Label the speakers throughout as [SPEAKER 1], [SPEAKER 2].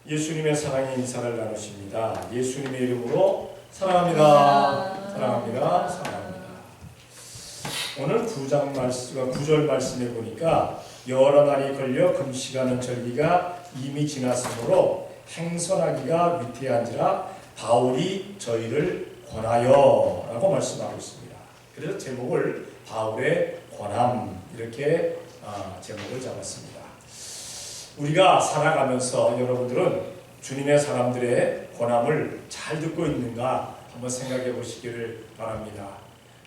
[SPEAKER 1] 예수님의 사랑의 인사를 나누십니다. 예수님의 이름으로 사랑합니다. 사랑합니다. 사랑합니다. 오늘 9절 말씀에 보니까 여러 날이 걸려 금식하는 절기가 이미 지났으므로 행선하기가 위태한지라 바울이 저희를 권하여 라고 말씀하고 있습니다. 그래서 제목을 바울의 권함 이렇게 제목을 잡았습니다. 우리가 살아가면서 여러분들은 주님의 사람들의 권함을 잘 듣고 있는가 한번 생각해 보시기를 바랍니다.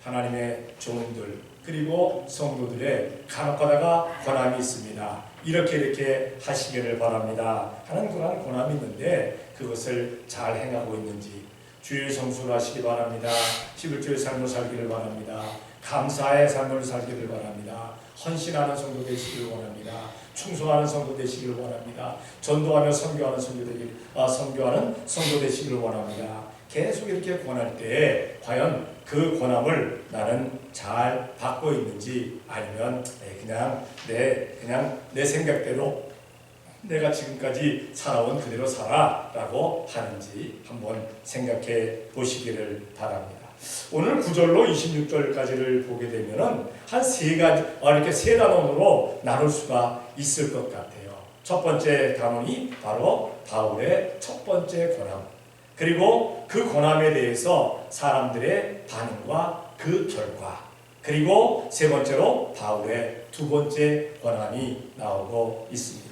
[SPEAKER 1] 하나님의 종들 그리고 성도들의 간혹가다가 권함이 있습니다. 이렇게 하시기를 바랍니다 하는 그런 권함이 있는데 그것을 잘 행하고 있는지 주의 성수를 하시기 바랍니다. 11조의 삶을 살기를 바랍니다. 감사의 삶을 살기를 바랍니다. 헌신하는 성도 되시기를 원합니다. 충성하는 성도 되시기를 원합니다. 전도하며 선교하는 성도 되시기를 원합니다. 계속 이렇게 권할 때 과연 그 권함을 나는 잘 받고 있는지 아니면 그냥 내 생각대로 내가 지금까지 살아온 그대로 살아라고 하는지 한번 생각해 보시기를 바랍니다. 오늘 9절로 26절까지를 보게 되면은 한 세 가지 이렇게 세 단원으로 나눌 수가 있을 것 같아요. 첫 번째 단원이 바로 바울의 첫 번째 권함. 그리고 그 권함에 대해서 사람들의 반응과 그 결과. 그리고 세 번째로 바울의 두 번째 권함이 나오고 있습니다.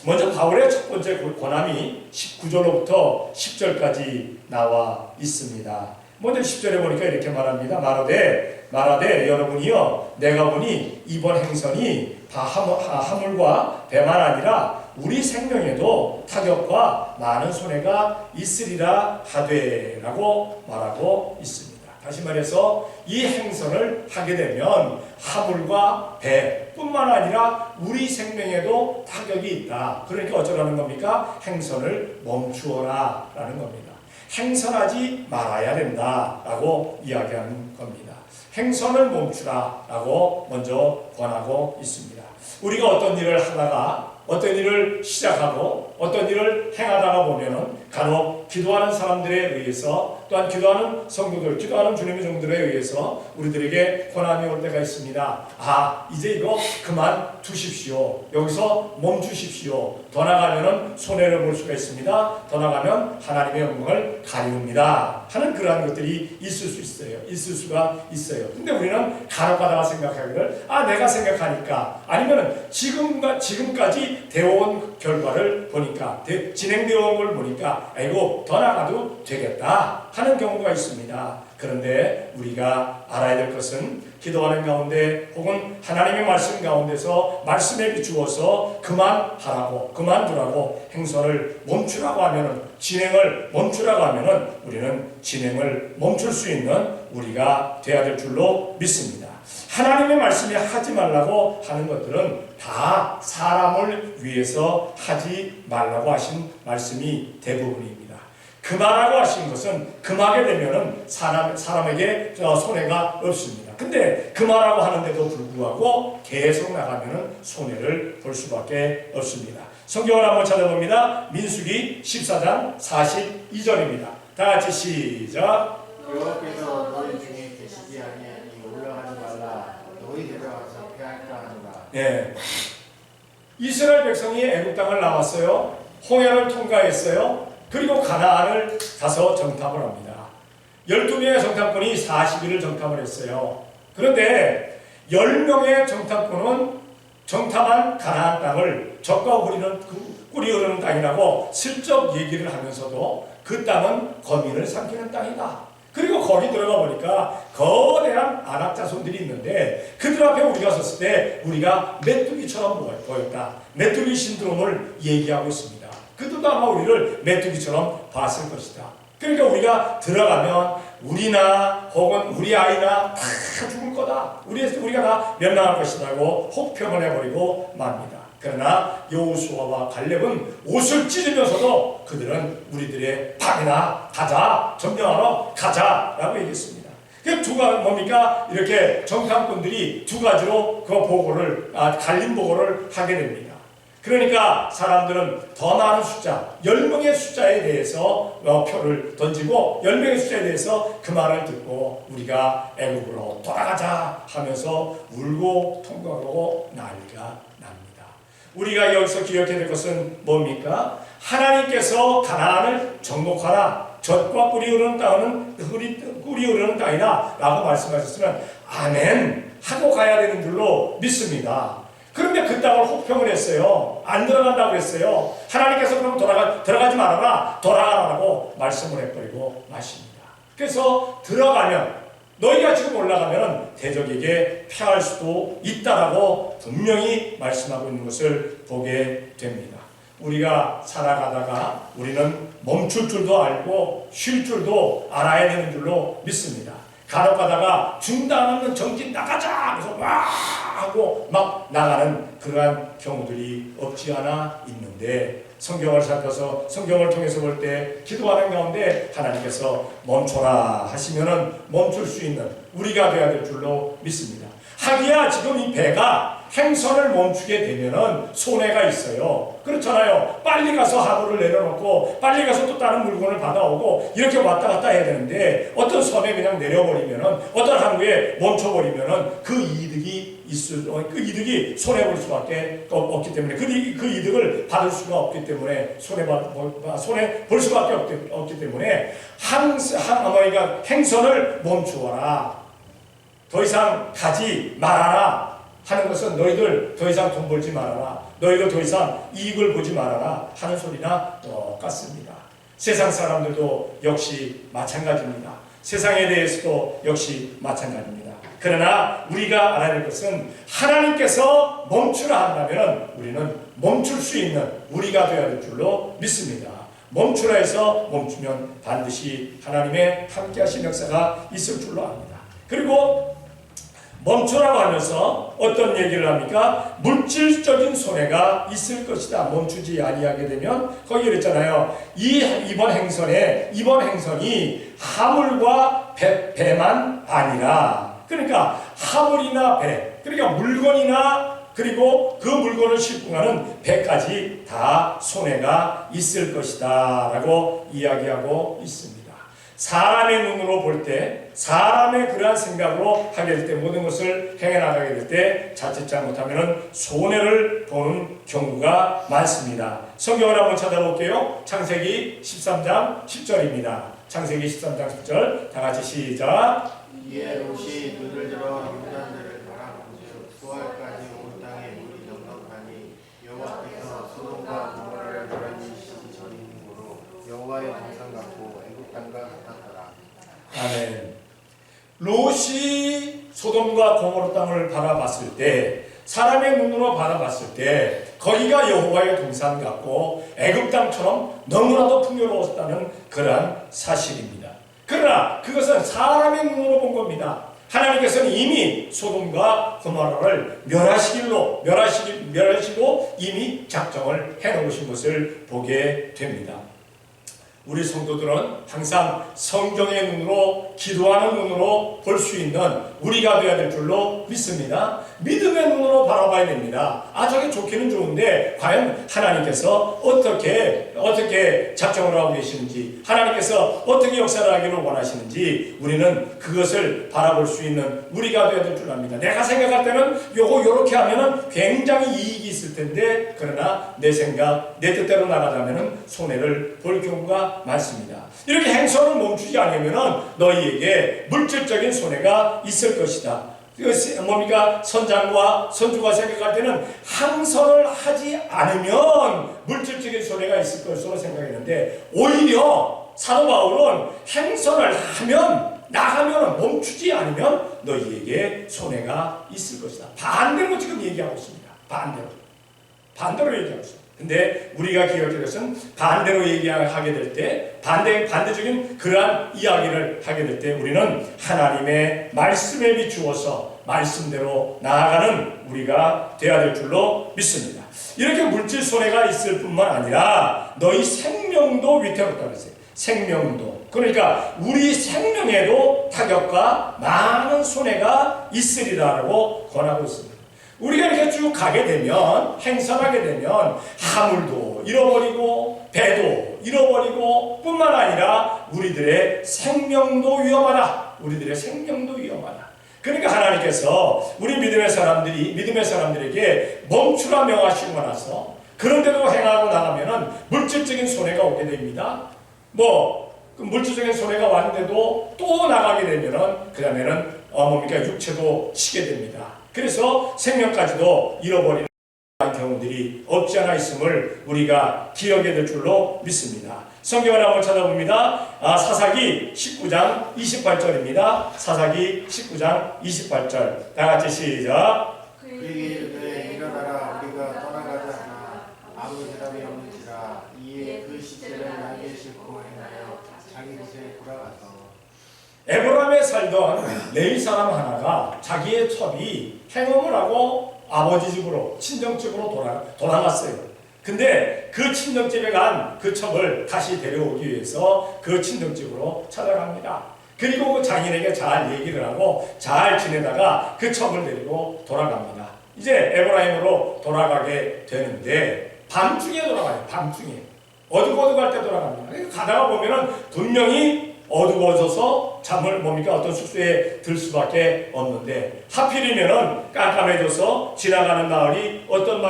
[SPEAKER 1] 먼저 바울의 첫 번째 권함이 19절로부터 10절까지 나와 있습니다. 먼저 10절에 보니까 이렇게 말합니다. 말하되 여러분이여 내가 보니 이번 행선이 하물과 배만 아니라 우리 생명에도 타격과 많은 손해가 있으리라 하되 라고 말하고 있습니다. 다시 말해서 이 행선을 하게 되면 하물과 배뿐만 아니라 우리 생명에도 타격이 있다. 그러니까 어쩌라는 겁니까? 행선을 멈추어라 라는 겁니다. 행선하지 말아야 된다라고 이야기하는 겁니다. 행선을 멈추라라고 먼저 권하고 있습니다. 우리가 어떤 일을 하다가 어떤 일을 시작하고 어떤 일을 행하다가 보면은 간혹 기도하는 사람들에 의해서 또한 기도하는 성도들, 기도하는 주님의 종들에 의해서 우리들에게 권함이 올 때가 있습니다. 이제 이거 그만 두십시오. 여기서 멈추십시오. 더 나가면은 손해를 볼 수가 있습니다. 더 나가면 하나님의 영광을 가리웁니다. 하는 그러한 것들이 있을 수가 있어요. 근데 우리는 간혹가다가 생각하기를 내가 생각하니까 아니면은 지금까지 되어온 결과를 보니까 진행되어 온 걸 보니까 아이고 더 나가도 되겠다 하는 경우가 있습니다. 그런데 우리가 알아야 될 것은 기도하는 가운데 혹은 하나님의 말씀 가운데서 말씀에 비추어서 그만하라고 그만두라고 행선을 멈추라고 하면은 진행을 멈추라고 하면은 우리는 진행을 멈출 수 있는 우리가 되어야 될 줄로 믿습니다. 하나님의 말씀이 하지 말라고 하는 것들은 다 사람을 위해서 하지 말라고 하신 말씀이 대부분입니다. 금하라고 하신 것은 금하게 되면은 사람에게 손해가 없습니다. 근데 금하라고 하는데도 불구하고 계속 나가면은 손해를 볼 수밖에 없습니다. 성경을 한번 찾아봅니다. 민수기 14장 42절입니다. 다 같이 시작.
[SPEAKER 2] 여호와께서 너희 중에 계시지 아니하니 올라가지 말라. 너희 데려가서 패할까 하노라.
[SPEAKER 1] 예. 이스라엘 백성이 애굽 땅을 나왔어요. 홍해를 통과했어요. 그리고 가나안을 가서 정탐을 합니다. 12명의 정탐꾼이 40일을 정탐을 했어요. 그런데 10명의 정탐꾼은 정탐한 가나안 땅을 적과 꿀이 흐르는 땅이라고 슬쩍 얘기를 하면서도 그 땅은 거민을 삼키는 땅이다. 그리고 거기 들어가 보니까 거대한 아낙 자손들이 있는데 그들 앞에 우리가 섰을 때 우리가 메뚜기처럼 보였다. 메뚜기 신드롬을 얘기하고 있습니다. 그들도 아마 우리를 메뚜기처럼 봤을 것이다. 그러니까 우리가 들어가면 우리나 혹은 우리 아이나 다 죽을 거다. 우리가 다 멸망할 것이라고 혹평을 해버리고 맙니다. 그러나 여호수아와 갈렙은 옷을 찢으면서도 그들은 우리들의 밤이나 가자, 점령하러 가자라고 얘기했습니다. 그 뭡니까? 이렇게 정탐꾼들이 두 가지로 그 갈림 보고를 하게 됩니다. 그러니까 사람들은 더 많은 숫자, 10명의 숫자에 대해서 표를 던지고 10명의 숫자에 대해서 그 말을 듣고 우리가 애굽으로 돌아가자 하면서 울고 통곡하고 난리가 납니다. 우리가 여기서 기억해야 될 것은 뭡니까? 하나님께서 가나안을 정복하라, 젖과 꿀이 흐르는 땅이다 라고 말씀하셨으면 아멘 하고 가야 되는 줄로 믿습니다. 그런데 그 땅을 혹평을 했어요. 안 들어간다고 했어요. 하나님께서 그럼 들어가지 말아라, 돌아가라고 말씀을 해버리고 마십니다. 그래서 들어가면, 너희가 지금 올라가면 대적에게 패할 수도 있다라고 분명히 말씀하고 있는 것을 보게 됩니다. 우리가 살아가다가 우리는 멈출 줄도 알고 쉴 줄도 알아야 되는 줄로 믿습니다. 간혹 가다가 중단 없는 정신 나가자! 그래서 와! 하고 막 나가는 그러한 경우들이 없지 않아 있는데, 성경을 살펴서 성경을 통해서 볼 때 기도하는 가운데 하나님께서 멈춰라 하시면은 멈출 수 있는 우리가 되어야 될 줄로 믿습니다. 하기야 지금 이 배가 행선을 멈추게 되면은 손해가 있어요. 그렇잖아요. 빨리 가서 하부를 내려놓고 빨리 가서 또 다른 물건을 받아오고 이렇게 왔다 갔다 해야 되는데, 어떤 섬에 그냥 내려버리면은, 어떤 항구에 멈춰버리면은 그 이득이 그 이득이 손해볼 수밖에 없기 때문에, 그 이득을 받을 수가 없기 때문에, 손해볼 수밖에 없기 때문에 그러니까 행선을 멈추어라, 더 이상 가지 말아라 하는 것은 너희들 더 이상 돈 벌지 말아라, 너희들 더 이상 이익을 보지 말아라 하는 소리나 똑같습니다. 세상 사람들도 역시 마찬가지입니다. 세상에 대해서도 역시 마찬가지입니다. 그러나 우리가 알아야 할 것은 하나님께서 멈추라 한다면 우리는 멈출 수 있는 우리가 되어야 될 줄로 믿습니다. 멈추라 해서 멈추면 반드시 하나님의 함께 하신 역사가 있을 줄로 압니다. 그리고 멈추라고 하면서 어떤 얘기를 합니까? 물질적인 손해가 있을 것이다. 멈추지 아니하게 되면, 거기 그랬잖아요. 이번 행선이 하물과 배만 아니라, 그러니까 하물이나 배, 그러니까 물건이나 그리고 그 물건을 싣고 가는 배까지 다 손해가 있을 것이다 라고 이야기하고 있습니다. 사람의 눈으로 볼 때, 사람의 그러한 생각으로 하게 될 때, 모든 것을 행해 나가게 될 때 자칫 잘못하면 손해를 보는 경우가 많습니다. 성경을 한번 찾아볼게요. 창세기 13장 10절입니다. 창세기 13장 10절 다 같이 시작.
[SPEAKER 2] 이에 롯이 눈을 들어 요단들을 바라본즉 수알까지 온 땅에 물이 넉넉하니 여호와께서 소돔과 고모라를 멸하시기 전이므로 여호와의 동산 같고 애굽 땅과 같았더라.
[SPEAKER 1] 아멘. 롯이 소돔과 고모라 땅을 바라봤을 때, 사람의 눈으로 바라봤을 때 거기가 여호와의 동산 같고 애굽 땅처럼 너무나도 풍요로웠다는 그러한 사실입니다. 그러나 그것은 사람의 눈으로 본 겁니다. 하나님께서는 이미 소돔과 고모라를 멸하시고 이미 작정을 해놓으신 것을 보게 됩니다. 우리 성도들은 항상 성경의 눈으로, 기도하는 눈으로 볼 수 있는 우리가 되어야 될 줄로 믿습니다. 믿음의 눈으로 바라봐야 됩니다. 저게 좋기는 좋은데 과연 하나님께서 어떻게 작정을 하고 계시는지, 하나님께서 어떻게 역사를 하기를 원하시는지 우리는 그것을 바라볼 수 있는 우리가 되어야 될 줄 압니다. 내가 생각할 때는 요렇게 하면은 굉장히 이익이 있을 텐데, 그러나 내 생각, 내 뜻대로 나가자면은 손해를 볼 경우가 많습니다. 이렇게 행선을 멈추지 않으면은 너희에게 물질적인 손해가 있을 것이다. 뭡니까? 선장과 선주가 생각할 때는 항선을 하지 않으면 물질적인 손해가 있을 것으로 생각했는데, 오히려 사도 바울은 행선을 하면, 나가면, 멈추지 않으면 너희에게 손해가 있을 것이다. 반대로 지금 얘기하고 있습니다. 반대로 얘기하고 있습니다. 근데 우리가 기억할 것은 반대로 얘기하게 될 때, 반대적인 그러한 이야기를 하게 될 때 우리는 하나님의 말씀에 비추어서 말씀대로 나아가는 우리가 되어야 될 줄로 믿습니다. 이렇게 물질 손해가 있을 뿐만 아니라 너희 생명도 위태롭다고 했어요. 생명도. 그러니까 우리 생명에도 타격과 많은 손해가 있으리라고 권하고 있습니다. 우리가 이렇게 쭉 가게 되면, 행선하게 되면 하물도 잃어버리고 배도 잃어버리고 뿐만 아니라 우리들의 생명도 위험하다. 우리들의 생명도 위험하다. 그러니까 하나님께서 우리 믿음의 사람들에게 멈추라 명하시고 나서 그런데도 행하고 나가면은 물질적인 손해가 오게 됩니다. 그 물질적인 손해가 왔는데도 또 나가게 되면은 그 다음에는 육체도 치게 됩니다. 그래서 생명까지도 잃어버리는 경우들이 없지 않아 있음을 우리가 기억해야 될 줄로 믿습니다. 성경을 한번 찾아봅니다. 사사기 19장 28절입니다. 사사기 19장 28절 다 같이 시작.
[SPEAKER 2] 그에게 이르되 일어나라 우리가 떠나가자 하나 아무 대답이 없는지라 이에 그 시체를 날개 싣고 행하여 자기 곳에 돌아가서
[SPEAKER 1] 에브라임에 살던 레위 사람 하나가 자기의 첩이 행음을 하고 아버지 집으로 친정집으로 돌아갔어요. 근데 그 친정집에 간 그 첩을 다시 데려오기 위해서 그 친정집으로 찾아갑니다. 그리고 그 장인에게 잘 얘기를 하고 잘 지내다가 그 첩을 데리고 돌아갑니다. 이제 에브라임으로 돌아가게 되는데 밤중에 돌아가요. 밤중에 어둑어둑할 때 돌아갑니다. 가다가 보면은 분명히 어두워져서 잠을 어떤 숙소에 들 수밖에 없는데 하필이면은 깜깜해져서 지나가는 마을이 어떤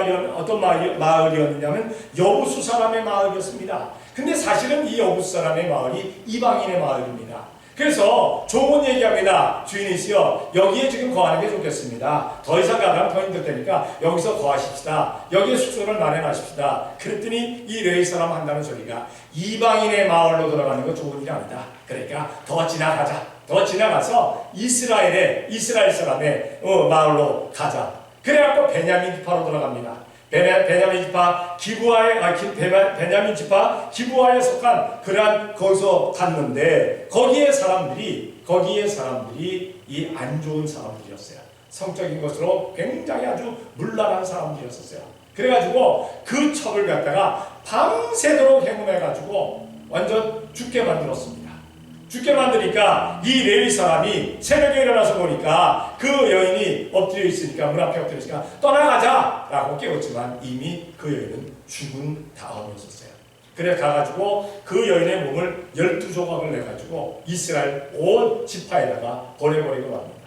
[SPEAKER 1] 마을이었느냐면 여부수 사람의 마을이었습니다. 근데 사실은 이 여부수 사람의 마을이 이방인의 마을입니다. 그래서 좋은 얘기합니다. 주인이시여 여기에 지금 거하는 게 좋겠습니다. 더 이상 가면 더 힘들 테니까 여기서 거하십시다. 여기에 숙소를 마련하십시다. 그랬더니 이 레위 사람 한다는 소리가 이방인의 마을로 들어가는 거 좋은 일이 아니다. 그러니까 더 지나가자. 더 지나가서 이스라엘 사람의 마을로 가자. 그래갖고 베냐민 지파로 들어갑니다. 베냐민 지파 기브아에 속한 그러한 거기서 갔는데 거기에 사람들이 이 안 좋은 사람들이었어요. 성적인 것으로 굉장히 아주 문란한 사람들이었어요. 그래가지고 그 첩을 갖다가 밤새도록 행음해가지고 완전 죽게 만들었습니다. 죽게 만드니까 이 레위 사람이 새벽에 일어나서 보니까 그 여인이 엎드려 있으니까 문 앞에 엎드려 있으니까 떠나가자 라고 깨웠지만 이미 그 여인은 죽은 다음이었어요. 그래 가가지고 그 여인의 몸을 12조각을 내가지고 이스라엘 온 지파에다가 보내버리고 맙니다.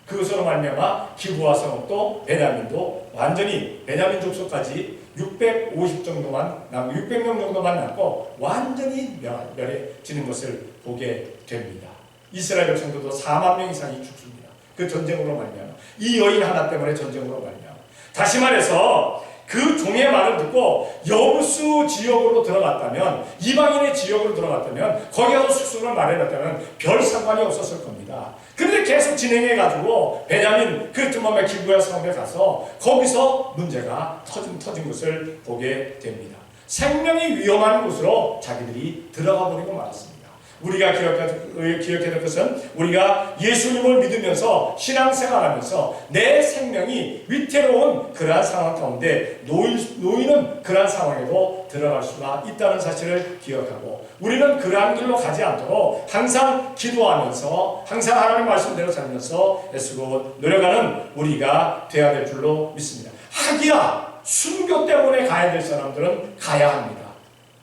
[SPEAKER 1] 그것으로 말미암아 기브아 성읍도 베냐민도 완전히 베냐민 족속까지 600명 정도만 남고 완전히 멸해지는 것을 보게 됩니다. 이스라엘 백성들도 4만 명 이상이 죽습니다. 그 전쟁으로 말미암아 이 여인 하나 때문에 전쟁으로 말미암아 다시 말해서 그 종의 말을 듣고 여부수 지역으로 들어갔다면 이방인의 지역으로 들어갔다면 거기 가서 숙소를 마련했다면 별 상관이 없었을 겁니다. 그런데 계속 진행해가지고 베냐민 그 기브아 성읍에 가서 거기서 문제가 터진 것을 보게 됩니다. 생명이 위험한 곳으로 자기들이 들어가 버리고 말았습니다. 우리가 기억해야 될 것은 우리가 예수님을 믿으면서 신앙생활하면서 내 생명이 위태로운 그러한 상황 가운데 놓이는 그러한 상황에도 들어갈 수가 있다는 사실을 기억하고 우리는 그러한 길로 가지 않도록 항상 기도하면서 항상 하나님의 말씀대로 살면서 애쓰고 노력하는 우리가 되어야 될 줄로 믿습니다. 하기야 순교 때문에 가야 될 사람들은 가야 합니다.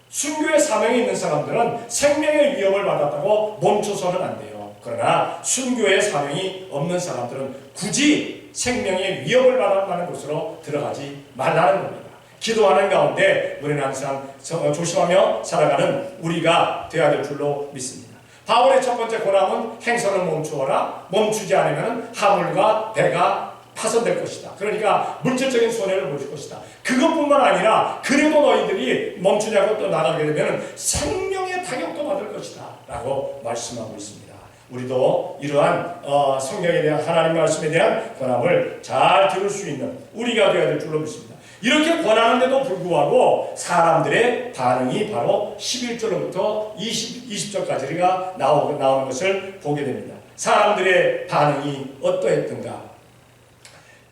[SPEAKER 1] 순교의 사명이 있는 사람들은 생명의 위협을 받았다고 멈춰서는 안 돼요. 그러나 순교의 사명이 없는 사람들은 굳이 생명의 위협을 받는 곳으로 들어가지 말라는 겁니다. 기도하는 가운데 우리는 항상 조심하며 살아가는 우리가 되어야 될 줄로 믿습니다. 바울의 첫 번째 고난은 행선을 멈추어라. 멈추지 않으면 하물과 배가 파손될 것이다. 그러니까 물질적인 손해를 보실 것이다. 그것뿐만 아니라 그래도 너희들이 멈추냐고 또 나가게 되면 생명의 타격도 받을 것이다 라고 말씀하고 있습니다. 우리도 이러한 성경에 대한 하나님 말씀에 대한 권함을 잘 들을 수 있는 우리가 되어야 될 줄로 믿습니다. 이렇게 권하는데도 불구하고 사람들의 반응이 바로 11절부터 20절까지가 나오는 것을 보게 됩니다. 사람들의 반응이 어떠했던가?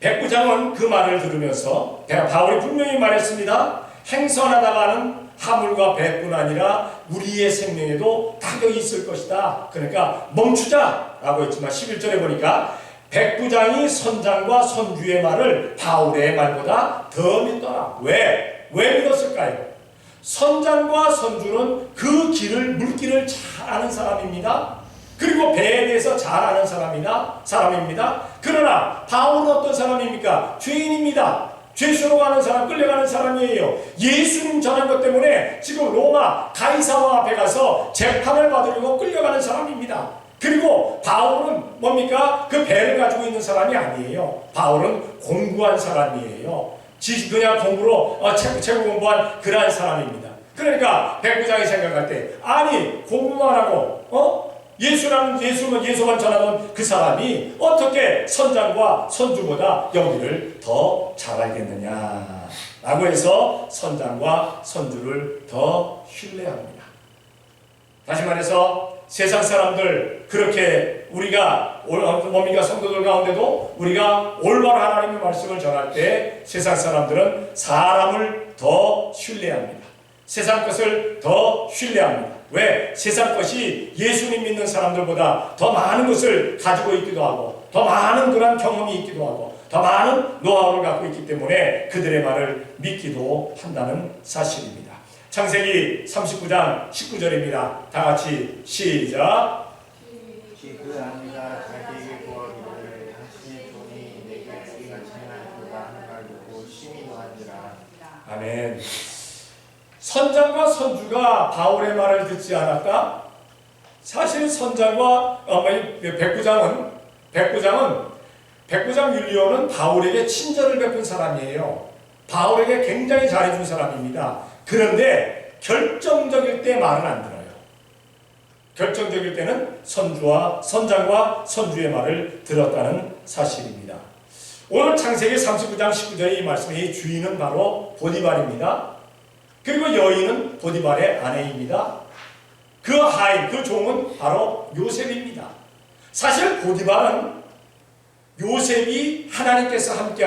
[SPEAKER 1] 백부장은 그 말을 들으면서 바울이 분명히 말했습니다. 행선하다가는 하물과 배뿐 아니라 우리의 생명에도 타격이 있을 것이다. 그러니까 멈추자라고 했지만 11절에 보니까 백부장이 선장과 선주의 말을 바울의 말보다 더 믿더라. 왜 믿었을까요? 선장과 선주는 그 물길을 잘 아는 사람입니다. 그리고 배에 대해서 잘 아는 사람입니다. 그러나 바울은 어떤 사람입니까? 죄인입니다. 죄수로 가는 사람, 끌려가는 사람이에요. 예수님 전한 것 때문에 지금 로마 가이사와 앞에 가서 재판을 받으려고 끌려가는 사람입니다. 그리고 바울은 뭡니까? 그 배를 가지고 있는 사람이 아니에요. 바울은 공부한 사람이에요. 그냥 공부로 책 공부한 그러한 사람입니다. 그러니까 백부장이 생각할 때 아니 공부만 하고 예수만 전하던 그 사람이 어떻게 선장과 선주보다 여기를 더 잘 알겠느냐 라고 해서 선장과 선주를 더 신뢰합니다. 다시 말해서 세상 사람들 그렇게 우리가 성도들 가운데도 우리가 올바로 하나님의 말씀을 전할 때 세상 사람들은 사람을 더 신뢰합니다. 세상 것을 더 신뢰합니다. 왜? 세상 것이 예수님 믿는 사람들보다 더 많은 것을 가지고 있기도 하고 더 많은 그런 경험이 있기도 하고 더 많은 노하우를 갖고 있기 때문에 그들의 말을 믿기도 한다는 사실입니다. 창세기 39장 19절입니다. 다 같이 시작.
[SPEAKER 2] 그 아내가 자기에게 구하기를 당신의 종이 내게 우리가 지나도다 하는 말 듣고 심히 노한지라.
[SPEAKER 1] 아멘. 선장과 선주가 바울의 말을 듣지 않았다? 사실 선장과 백부장 율리오는 바울에게 친절을 베푼 사람이에요. 바울에게 굉장히 잘해준 사람입니다. 그런데 결정적일 때 말은 안 들어요. 결정적일 때는 선장과 선주의 말을 들었다는 사실입니다. 오늘 창세기 39장 19절의 이 말씀의 주인은 바로 보디발입니다. 그리고 여인은 보디발의 아내입니다. 그 하인, 그 종은 바로 요셉입니다. 사실 보디발은 요셉이 하나님께서 함께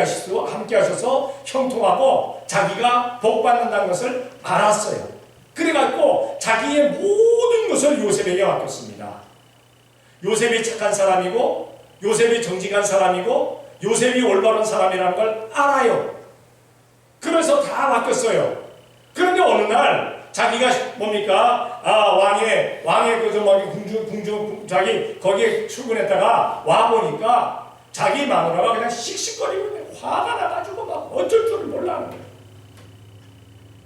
[SPEAKER 1] 하셔서 형통하고 자기가 복받는다는 것을 알았어요. 그래갖고 자기의 모든 것을 요셉에게 맡겼습니다. 요셉이 착한 사람이고 요셉이 정직한 사람이고 요셉이 올바른 사람이라는 걸 알아요. 그래서 다 맡겼어요. 그런데 어느 날 자기가 뭡니까? 왕의 궁중 자기 거기에 출근했다가 와 보니까 자기 마누라가 그냥 씩씩거리고 화가 나가지고 막 어쩔 줄을 몰라하는 거예요.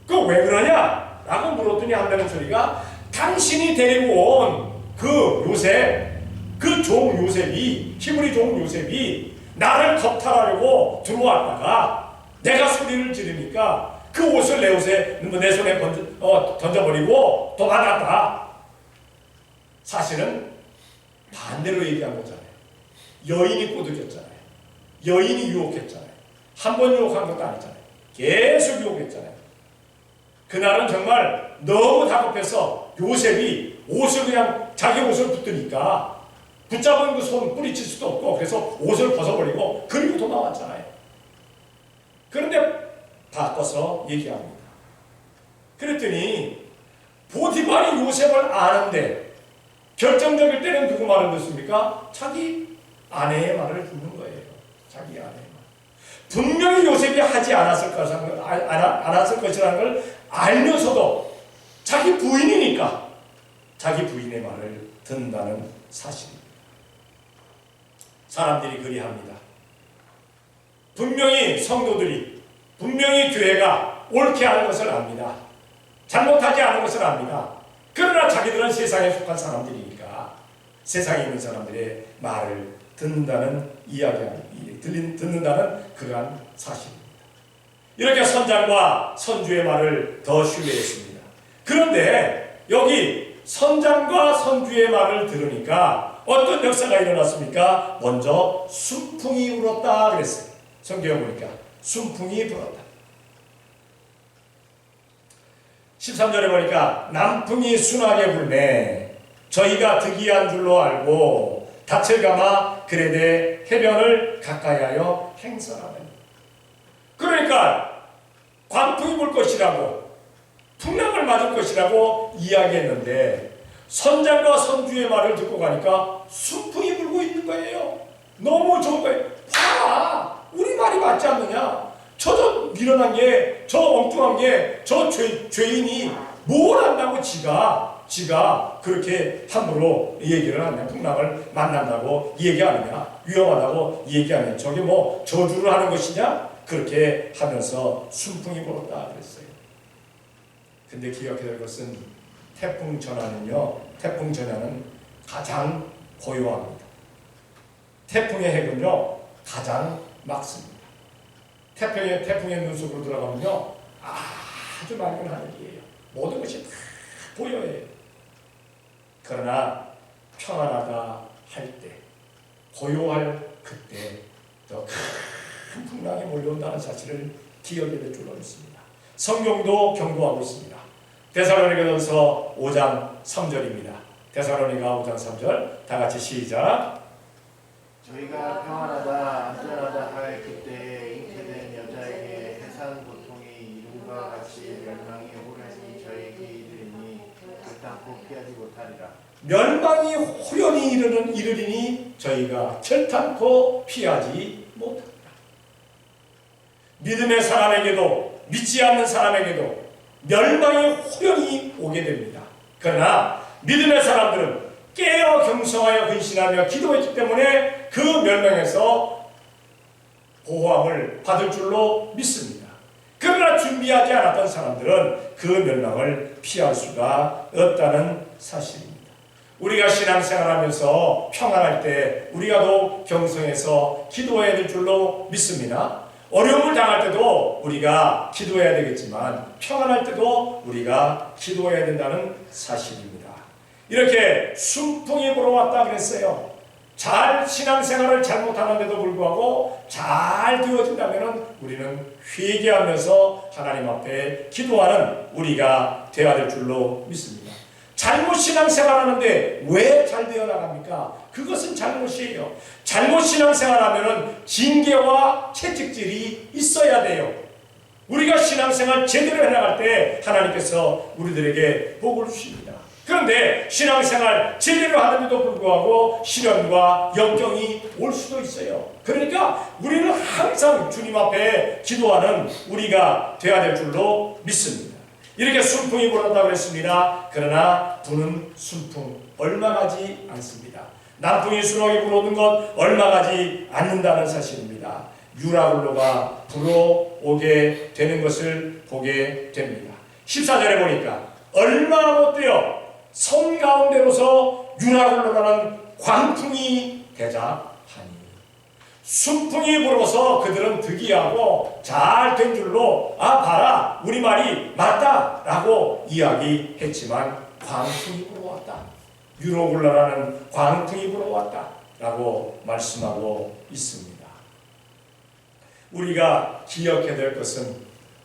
[SPEAKER 1] 그거 왜 그러냐? 라고 물었더니 한다는 소리가 당신이 데리고 온 그 요셉, 그 종 요셉이, 히브리 종 요셉이 나를 겁탈하려고 들어왔다가 내가 소리를 지르니까 그 옷을 내 손에 던져버리고 도망갔다. 사실은 반대로 얘기한 거잖아요. 여인이 꼬드겼잖아요. 여인이 유혹했잖아요. 한 번 유혹한 것도 아니잖아요. 계속 유혹했잖아요. 그날은 정말 너무 다급해서 요셉이 옷을 그냥 자기 옷을 붙드니까 붙잡은 그 손 뿌리칠 수도 없고 그래서 옷을 벗어버리고 그리고 도망왔잖아요. 그런데 바꿔서 얘기합니다. 그랬더니 보디발이 요셉을 아는데 결정적일 때는 누구 말을 듣습니까? 자기 아내의 말을 듣는 거예요. 자기 아내의 말. 분명히 요셉이 하지 않았을 것이라는 걸 알면서도 자기 부인이니까 자기 부인의 말을 듣는다는 사실입니다. 사람들이 그리합니다. 분명히 성도들이 분명히 교회가 옳게 하는 것을 압니다. 잘못하지 않은 것을 압니다. 그러나 자기들은 세상에 속한 사람들이니까 세상에 있는 사람들의 말을 듣는다는 그러한 사실입니다. 이렇게 선장과 선주의 말을 더 신뢰했습니다. 그런데 여기 선장과 선주의 말을 들으니까 어떤 역사가 일어났습니까? 먼저 순풍이 불었다 그랬어요. 성경에 보니까 순풍이 불었다. 13절에 보니까 남풍이 순하게 불매 저희가 득이한 줄로 알고 닻을 감아 그레데 해변을 가까이하여 행선하는. 그러니까 광풍이 불 것이라고 풍랑을 맞을 것이라고 이야기했는데 선장과 선주의 말을 듣고 가니까 순풍이 불고 있는 거예요. 너무 좋은 거예요. 봐! 우리 말이 맞지 않느냐? 저 밀어난 게, 저 엉뚱한 게, 저 죄인이 뭘 안다고 지가 그렇게 함부로 얘기를 하냐? 풍랑을 만난다고 얘기하느냐? 위험하다고 얘기하느냐? 저게 뭐 저주를 하는 것이냐? 그렇게 하면서 순풍이 불었다 그랬어요. 근데 기억해야 될 것은 태풍 전야는 가장 고요합니다. 태풍의 핵은요 가장 막습니다. 태풍의 눈속으로 들어가면요 아주 맑은 하늘이에요. 모든 것이 다 보여요. 그러나 평안하다 할 때, 고요할 그때 더 큰 풍랑이 몰려온다는 사실을 기억해야 될 줄로 믿습니다. 성경도 경고하고 있습니다. 데살로니가전서 5장 3절입니다. 데살로니가 5장 3절 다 같이 시작.
[SPEAKER 2] 저희가 평안하다 안전하다 할 그때에 잉태된 여자에게 해산 고통이 이름과 같이 멸망이 호련히 저에게 이르리니 결단코 피하지 못하리라.
[SPEAKER 1] 멸망이 호련히 이르리니 저희가 결단코 피하지 못합니다. 믿음의 사람에게도 믿지 않는 사람에게도 멸망이 호련히 오게 됩니다. 그러나 믿음의 사람들은 깨어 경성하여 근신하며 기도했기 때문에 그 멸망에서 보호함을 받을 줄로 믿습니다. 그러나 준비하지 않았던 사람들은 그 멸망을 피할 수가 없다는 사실입니다. 우리가 신앙생활하면서 평안할 때 우리가 더욱 경성해서 기도해야 될 줄로 믿습니다. 어려움을 당할 때도 우리가 기도해야 되겠지만 평안할 때도 우리가 기도해야 된다는 사실입니다. 이렇게 순풍이 불어왔다 그랬어요. 잘 신앙생활을 잘못하는데도 불구하고 잘 되어진다면 우리는 회개하면서 하나님 앞에 기도하는 우리가 되어야 될 줄로 믿습니다. 잘못 신앙생활하는데 왜 잘 되어 나갑니까? 그것은 잘못이에요. 잘못 신앙생활하면 징계와 채찍질이 있어야 돼요. 우리가 신앙생활 제대로 해나갈 때 하나님께서 우리들에게 복을 주십니다. 그런데 신앙생활 제대로 하는데도 불구하고 시련과 역경이 올 수도 있어요. 그러니까 우리는 항상 주님 앞에 기도하는 우리가 되어야 될 줄로 믿습니다. 이렇게 순풍이 불었다고 했습니다. 그러나 부는 순풍 얼마 가지 않습니다. 남풍이 순하게 불어오는 것 얼마 가지 않는다는 사실입니다. 유라굴로가 불어오게 되는 것을 보게 됩니다. 14절에 보니까 얼마 못되어 성 가운데로서 유라굴로라는 광풍이 되자 하니 순풍이 불어서 그들은 득이하고 잘 된 줄로 봐라 우리 말이 맞다 라고 이야기했지만 광풍이 불어왔다. 유라굴로라는 광풍이 불어왔다 라고 말씀하고 있습니다. 우리가 기억해야 될 것은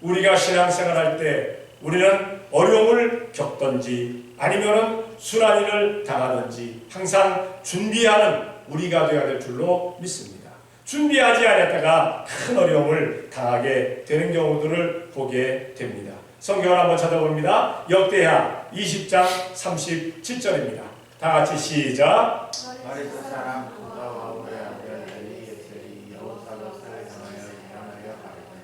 [SPEAKER 1] 우리가 신앙생활할 때 우리는 어려움을 겪든지 아니면은 순환일을 당하든지 항상 준비하는 우리가 되어야 될 줄로 믿습니다. 준비하지 않았다가 큰 어려움을 당하게 되는 경우들을 보게 됩니다. 성경을 한번 찾아봅니다. 역대하 20장 37절입니다. 다 같이 시작.
[SPEAKER 2] 마리사 사람 도다와의 아들들이 예셀이 여호사밧을 향하여 일어나려 가로되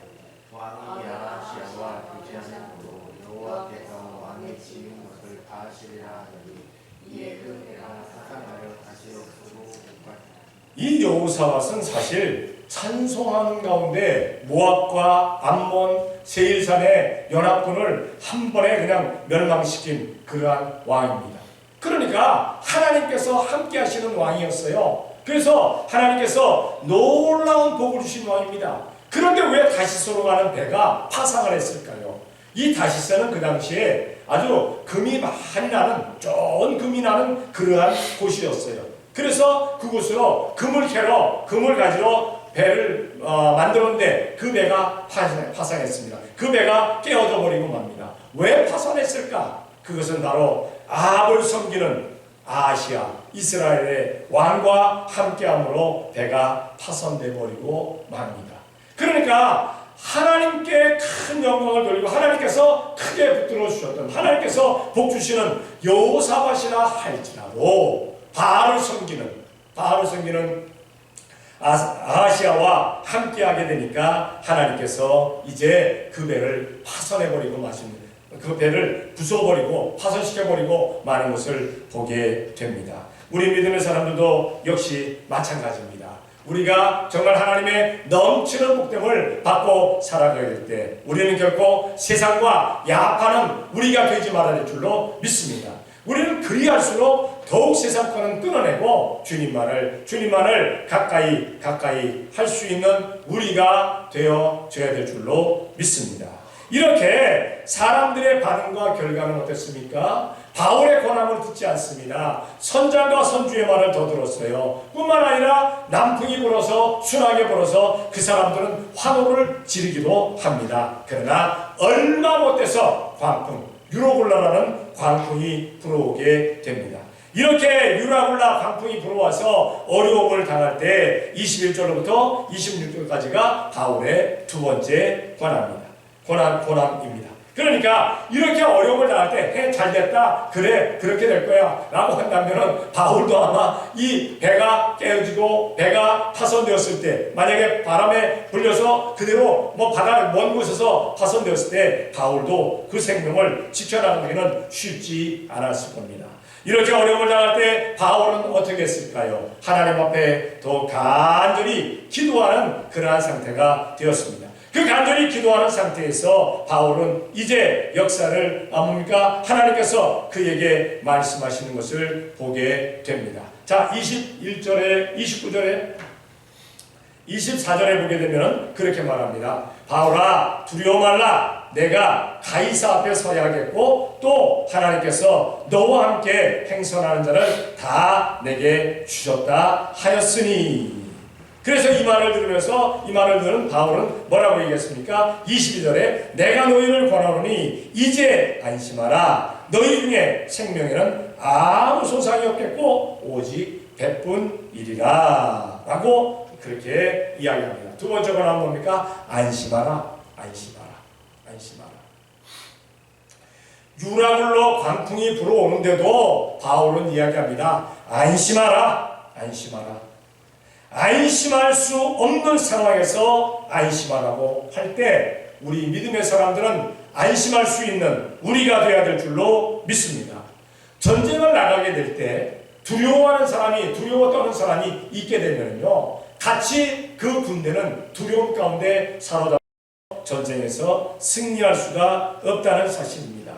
[SPEAKER 2] 왕이 야하시야와 교제하므로 여호와께서 왕의 지은 것을 다 하시리라 하더니 이에 그 배가 사상하여 다시 옥수로 못
[SPEAKER 1] 이 여호사밧은 사실 찬송하는 가운데 모압과 암몬, 세일산의 연합군을 한 번에 그냥 멸망시킨 그러한 왕입니다. 그러니까 하나님께서 함께 하시는 왕이었어요. 그래서 하나님께서 놀라운 복을 주신 왕입니다. 그런데 왜 다시스로 가는 배가 파상을 했을까요? 이 다시스는 그 당시에 아주 금이 많이 나는, 좋은 금이 나는 그러한 곳이었어요. 그래서 그곳으로 금을 캐러, 금을 가지러 배를 만들었는데 그 배가 파산했습니다. 그 배가 깨어져 버리고 맙니다. 왜 파산했을까? 그것은 바로 아합을 섬기는 아시아, 이스라엘의 왕과 함께함으로 배가 파손돼 버리고 맙니다. 그러니까 하나님께 큰 영광을 돌리고 하나님께서 크게 붙들어 주셨던 하나님께서 복 주시는 여호사밧이라 할지라도 바알을 섬기는 아하시아와 함께하게 되니까 하나님께서 이제 그 배를 파손해버리고 마십니다. 그 배를 부숴버리고 파손시켜버리고 마는 것을 보게 됩니다. 우리 믿음의 사람들도 역시 마찬가지입니다. 우리가 정말 하나님의 넘치는 복됨을 받고 살아가야 될 때 우리는 결코 세상과 야합하는 우리가 되지 말아야 될 줄로 믿습니다. 우리는 그리할수록 더욱 세상과는 끊어내고 주님만을 가까이 할 수 있는 우리가 되어줘야 될 줄로 믿습니다. 이렇게 사람들의 반응과 결과는 어땠습니까? 바울의 권함을 듣지 않습니다. 선장과 선주의 말을 더 들었어요. 뿐만 아니라 남풍이 불어서 순하게 불어서 그 사람들은 환호를 지르기도 합니다. 그러나 얼마 못해서 광풍, 유로굴라라는 광풍이 불어오게 됩니다. 이렇게 유라굴라 광풍이 불어와서 어려움을 당할 때 21절로부터 26절까지가 바울의 두 번째 고난입니다. 그러니까 이렇게 어려움을 당할 때 잘됐다 그래 그렇게 될 거야 라고 한다면 바울도 아마 이 배가 깨어지고 배가 파손되었을 때 만약에 바람에 불려서 그대로 바다 먼 곳에서 파손되었을 때 바울도 그 생명을 지켜나가기는 쉽지 않았을 겁니다. 이렇게 어려움을 당할 때 바울은 어떻게 했을까요? 하나님 앞에 더 간절히 기도하는 그러한 상태가 되었습니다. 그 간절히 기도하는 상태에서 바울은 이제 역사를 하나님께서 그에게 말씀하시는 것을 보게 됩니다. 자, 21절에 29절에 24절에 보게 되면 그렇게 말합니다. 바울아 두려워 말라. 내가 가이사 앞에 서야겠고 또 하나님께서 너와 함께 행선하는 자를 다 내게 주셨다 하였으니. 그래서 이 말을 들은 바울은 뭐라고 얘기했습니까? 22절에 내가 너희를 권하노니 이제 안심하라. 너희 중에 생명에는 아무 손상이 없겠고 오직 배뿐이리라 라고 그렇게 이야기합니다. 두 번째 권한 뭡니까? 안심하라. 유라굴로 광풍이 불어오는데도 바울은 이야기합니다. 안심하라. 안심할 수 없는 상황에서 안심하라고 할 때 우리 믿음의 사람들은 안심할 수 있는 우리가 되어야 될 줄로 믿습니다. 전쟁을 나가게 될 때 두려워 떠는 사람이 있게 되면요 같이 그 군대는 두려움 가운데 사로잡혀 전쟁에서 승리할 수가 없다는 사실입니다.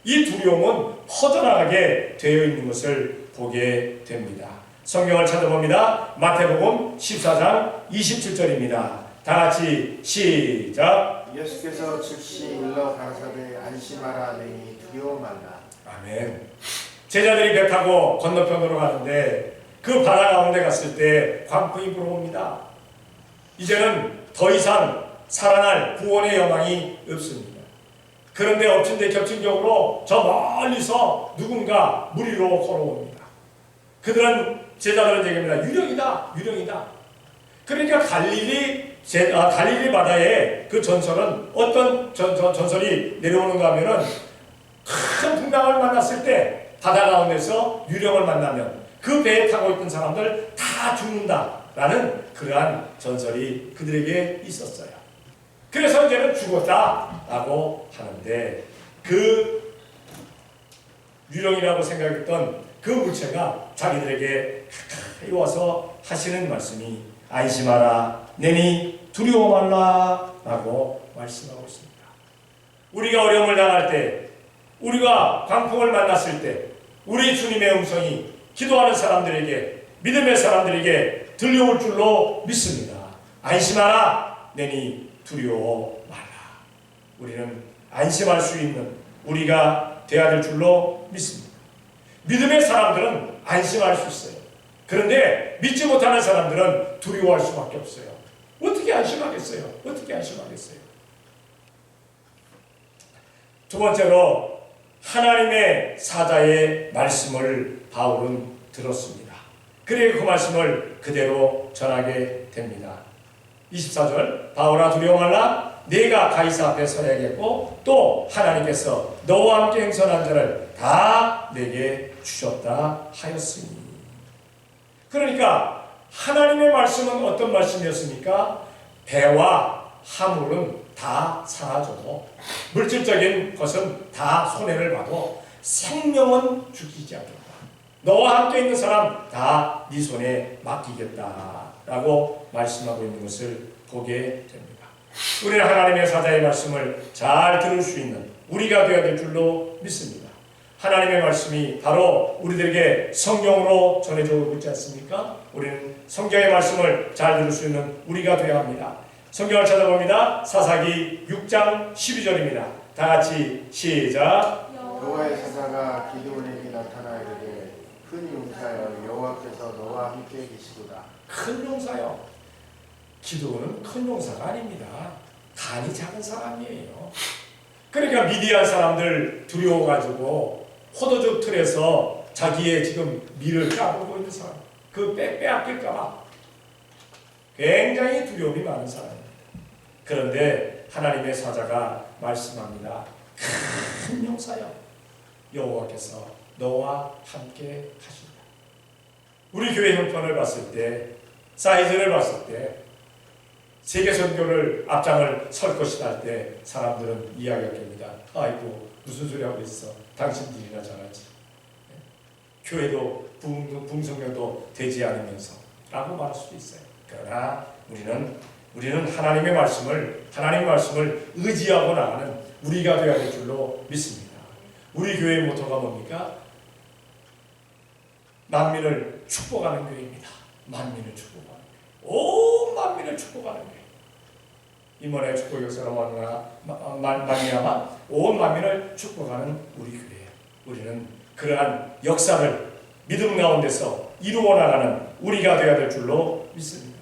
[SPEAKER 1] 이 두려움은 퍼져나가게 되어 있는 것을 보게 됩니다. 성경을 찾아봅니다. 마태복음 14장 27절입니다. 다같이 시작.
[SPEAKER 2] 예수께서 즉시 일러 가라사대 안심하라 내니 두려워 말라.
[SPEAKER 1] 아멘. 제자들이 배 타고 건너편으로 가는데 그 바다 가운데 갔을 때 광풍이 불어옵니다. 이제는 더 이상 살아날 구원의 여망이 없습니다. 그런데 엎친 데 겹친 격으로 저 멀리서 누군가 무리로 걸어옵니다. 제자들은 얘기합니다. 유령이다. 그러니까 갈릴리 바다에 그 전설은 어떤 전설이 내려오는가 하면은 큰 풍랑을 만났을 때 바다 가운데서 유령을 만나면 그 배에 타고 있던 사람들 다 죽는다라는 그러한 전설이 그들에게 있었어요. 그래서 이제는 죽었다라고 하는데 그 유령이라고 생각했던 그 물체가 자기들에게 가까이 와서 하시는 말씀이 안심하라 내니 두려워 말라 라고 말씀하고 있습니다. 우리가 어려움을 당할 때 우리가 광풍을 만났을 때 우리 주님의 음성이 기도하는 사람들에게 믿음의 사람들에게 들려올 줄로 믿습니다. 안심하라 내니 두려워 말라. 우리는 안심할 수 있는 우리가 되어야 될 줄로 믿습니다. 믿음의 사람들은 안심할 수 있어요. 그런데 믿지 못하는 사람들은 두려워할 수밖에 없어요. 어떻게 안심하겠어요? 두 번째로 하나님의 사자의 말씀을 바울은 들었습니다. 그리고 그 말씀을 그대로 전하게 됩니다. 24절 바울아 두려워 말라. 네가 가이사 앞에 서야겠고 또 하나님께서 너와 함께 행선한 자를 다 내게 주셨다 하였으니. 그러니까 하나님의 말씀은 어떤 말씀이었습니까? 배와 하물은 다 사라져도, 물질적인 것은 다 손해를 봐도 생명은 죽이지 않겠다. 너와 함께 있는 사람 다 네 손에 맡기겠다라고 말씀하고 있는 것을 보게 됩니다. 우리는 하나님의 사자의 말씀을 잘 들을 수 있는 우리가 되어야 될 줄로 믿습니다. 하나님의 말씀이 바로 우리들에게 성경으로 전해져 있지 않습니까? 우리는 성경의 말씀을 잘 들을 수 있는 우리가 되어야 합니다. 성경을 찾아봅니다. 사사기 6장 12절입니다. 다 같이 시작.
[SPEAKER 2] 여호와의 사자가 기드온에게 나타나 이르되 큰 용사여 여호와께서 너와 함께 계시도다.
[SPEAKER 1] 큰 용사요. 기드온은 큰 용사가 아닙니다. 간이 작은 사람이에요. 그러니까 미디안 사람들 두려워가지고 포도주 틀에서 자기의 지금 밀을 까불고 있는 사람, 그 빼앗길까봐 굉장히 두려움이 많은 사람입니다. 그런데 하나님의 사자가 말씀합니다. 큰 용사여 여호와께서 너와 함께 하신다. 우리 교회 형편을 봤을 때, 사이즈를 봤을 때, 세계선교를 앞장을 설 것이다 할 때 사람들은 이야기할 겁니다. 아이고 무슨 소리 하고 있어. 당신들이나 잘하지. 교회도 붕성교도 되지 않으면서 라고 말할 수도 있어요. 그러나 우리는 하나님의 말씀을 의지하고 나가는 우리가 되어야 될 줄로 믿습니다. 우리 교회의 모토가 뭡니까? 만민을 축복하는 교회입니다. 만민을 축복하는 교회. 온 만민을 축복하는 교회. 이번에 축복 역사가 말미암아 온 만민을 축복하는 우리 교회. 우리는 그러한 역사를 믿음 가운데서 이루어 나가는 우리가 되어야 될 줄로 믿습니다.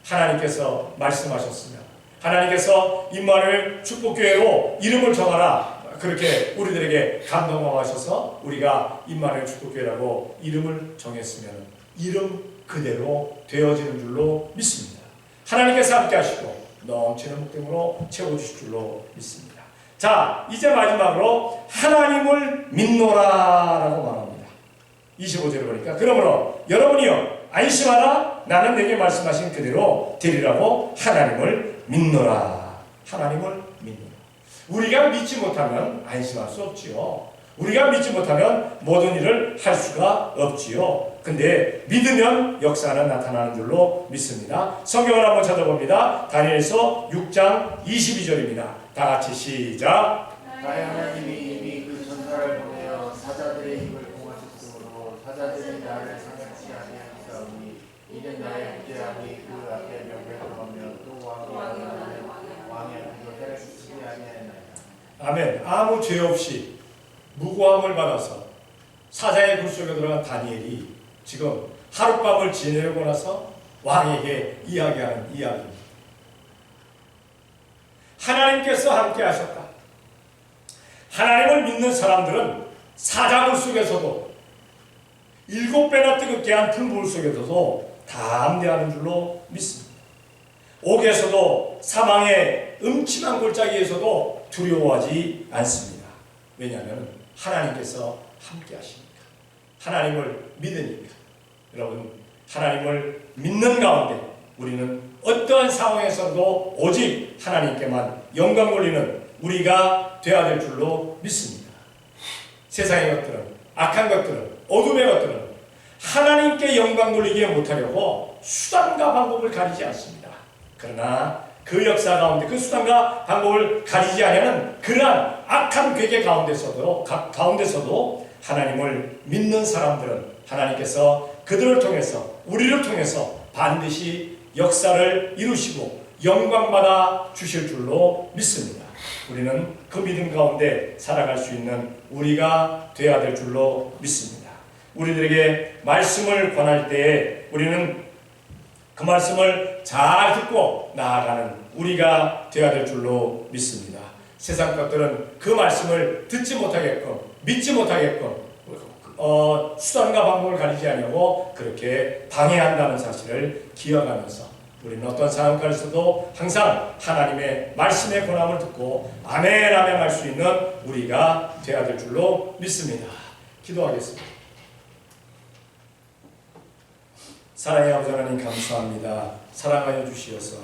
[SPEAKER 1] 하나님께서 말씀하셨으면, 하나님께서 임마누엘 축복교회로 이름을 정하라, 그렇게 우리들에게 감동하셔서 우리가 임마누엘 축복교회라고 이름을 정했으면 이름 그대로 되어지는 줄로 믿습니다. 하나님께서 함께 하시고 넘치는 복됨으로 채워주실 줄로 믿습니다. 자, 이제 마지막으로 하나님을 믿노라라고 말합니다. 25절을 보니까 그러므로 여러분이요 안심하라, 나는 내게 말씀하신 그대로 되리라고 하나님을 믿노라. 하나님을 믿노라. 우리가 믿지 못하면 안심할 수 없지요. 우리가 믿지 못하면 모든 일을 할 수가 없지요. 근데 믿으면 역사는 나타나는 줄로 믿습니다. 성경을 한번 찾아봅니다. 다니엘서 6장 22절입니다. 다 같이 시작.
[SPEAKER 2] 나의 하나님이 이미 그 전사를 보내어 사자들의 힘을 공하셨으므로 사자들이 나를 상하지 아니하였사오니 이는 나의 부재함이 그 앞에 명백하며 또 왕의 앞에서 해를 끼치지 아니하였나이다.
[SPEAKER 1] 아멘. 아무 죄 없이 무고함을 받아서 사자의 굴 속에 들어간 다니엘이 지금 하룻밤을 지내고 나서 왕에게 이야기하는 이야기입니다. 하나님께서 함께 하셨다. 하나님을 믿는 사람들은 사자굴 속에서도 7배나 뜨겁게 한 풀물 속에서도 담대하는 줄로 믿습니다. 옥에서도 사망의 음침한 골짜기에서도 두려워하지 않습니다. 왜냐하면 하나님께서 함께 하시니까, 하나님을 믿으니까. 여러분, 하나님을 믿는 가운데 우리는 어떠한 상황에서도 오직 하나님께만 영광 돌리는 우리가 되어야 될 줄로 믿습니다. 세상의 것들은, 악한 것들은, 어둠의 것들은 하나님께 영광 돌리게 못하려고 수단과 방법을 가리지 않습니다. 그러나 그 역사 가운데 그 수단과 방법을 가리지 않는 그러한 악한 괴계 가운데서도 하나님을 믿는 사람들은 하나님께서 그들을 통해서, 우리를 통해서 반드시 역사를 이루시고 영광받아 주실 줄로 믿습니다. 우리는 그 믿음 가운데 살아갈 수 있는 우리가 되어야 될 줄로 믿습니다. 우리들에게 말씀을 권할 때에 우리는 그 말씀을 잘 듣고 나아가는 우리가 되어야 될 줄로 믿습니다. 세상 것들은 그 말씀을 듣지 못하게끔, 믿지 못하게끔 수단과 방법을 가리지 않으려고 그렇게 방해한다는 사실을 기억하면서 우리는 어떤 상황 가운데서도 항상 하나님의 말씀의 권함을 듣고 아멘 아멘 할 수 있는 우리가 되어야 될 줄로 믿습니다. 기도하겠습니다. 사랑의 아버지 하나님 감사합니다. 사랑하여 주시어서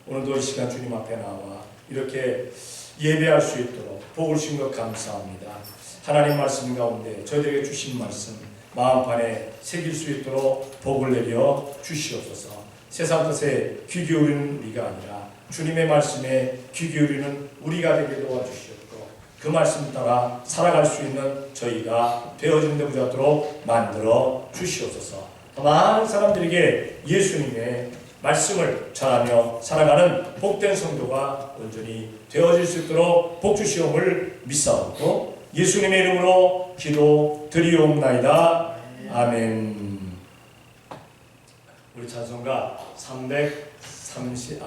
[SPEAKER 1] 오늘도 이 시간 주님 앞에 나와 이렇게 예배할 수 있도록 복을 주신 것 감사합니다. 하나님 말씀 가운데 저희들에게 주신 말씀 마음판에 새길 수 있도록 복을 내려 주시옵소서. 세상 뜻에 귀 기울이는 우리가 아니라 주님의 말씀에 귀 기울이는 우리가 되게 도와주시옵고 그 말씀 따라 살아갈 수 있는 저희가 되어지는 데 부족하도록 만들어 주시옵소서. 많은 사람들에게 예수님의 말씀을 전하며 살아가는 복된 성도가 온전히 되어질 수 있도록 복 주시옵을 믿사옵고 예수님의 이름으로 기도 드리옵나이다. 아멘. 우리 찬송가 430